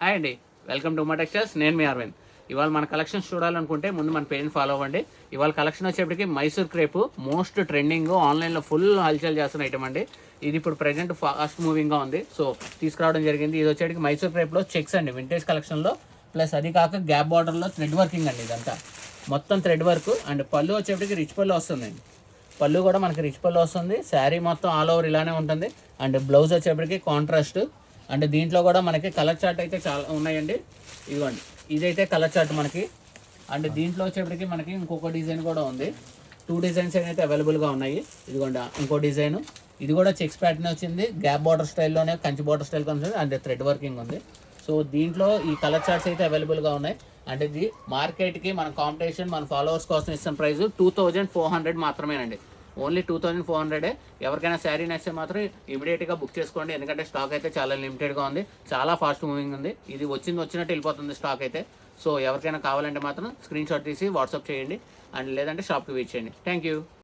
Hi అండి, welcome to Uma textiles. నేను మీ అరవింద్. ఇవాళ మన కలెక్షన్స్ చూడాలనుకుంటే ముందు మన పేజ్ని ఫాలో అవ్వండి. ఇవాళ కలెక్షన్ వచ్చేప్పటికి మైసూర్ క్రేపు మోస్ట్ ట్రెండింగ్, ఆన్లైన్లో ఫుల్ హల్చల్ చేస్తున్న ఐటమ్ అండి. ఇది ఇప్పుడు ప్రెజెంట్ ఫాస్ట్ మూవింగ్గా ఉంది, సో తీసుకురావడం జరిగింది. ఇది వచ్చేటికి మైసూర్ క్రేప్లో చెక్స్ అండి, వింటేజ్ కలెక్షన్లో. ప్లస్ అది కాక గ్యాప్ బార్డర్లో థ్రెడ్ వర్కింగ్ అండి. ఇదంతా మొత్తం థ్రెడ్ వర్క్. అండ్ పళ్ళు వచ్చేప్పటికి రిచ్ పళ్ళు వస్తుందండి. పళ్ళు కూడా మనకి రిచ్ పళ్ళు వస్తుంది. శారీ మొత్తం ఆల్ ఓవర్ ఇలానే ఉంటుంది. అండ్ బ్లౌజ్ వచ్చేప్పటికి కాంట్రాస్ట్. అండ్ దీంట్లో కూడా మనకి కలర్ చార్ట్ అయితే చాలా ఉన్నాయండి. ఇదిగోండి, ఇదైతే కలర్ చార్ట్ మనకి. అండ్ దీంట్లో వచ్చేప్పటికి మనకి ఇంకొక డిజైన్ కూడా ఉంది. 2 డిజైన్స్ అయితే అవైలబుల్గా ఉన్నాయి. ఇదిగోండి ఇంకో డిజైన్. ఇది కూడా చెక్స్ ప్యాటర్న్ వచ్చింది, గ్యాప్ బార్డర్ స్టైల్లోనే, కంచి బార్డర్ స్టైల్ వచ్చింది. అండ్ థ్రెడ్ వర్కింగ్ ఉంది. సో దీంట్లో ఈ కలర్ చార్ట్స్ అయితే అవైలబుల్గా ఉన్నాయి. అంటే ఇది మార్కెట్కి మన కాంపిటీషన్, మన ఫాలోవర్స్ కోసం ఇస్తున్న ప్రైస్ 2400 మాత్రమేనండి. ఓన్లీ 2400. ఎవరికైనా శారీ నచ్చితే మాత్రం ఇమీడియట్గా బుక్ చేసుకోండి, ఎందుకంటే స్టాక్ అయితే చాలా లిమిటెడ్గా ఉంది, చాలా ఫాస్ట్ మూవింగ్ ఉంది. ఇది వచ్చినట్టు వెళ్ళిపోతుంది స్టాక్ అయితే. సో ఎవరికైనా కావాలంటే మాత్రం స్క్రీన్ షాట్ తీసి వాట్సాప్ చేయండి, అండ్ లేదంటే షాప్కి విజిట్ చేయండి. Thank you.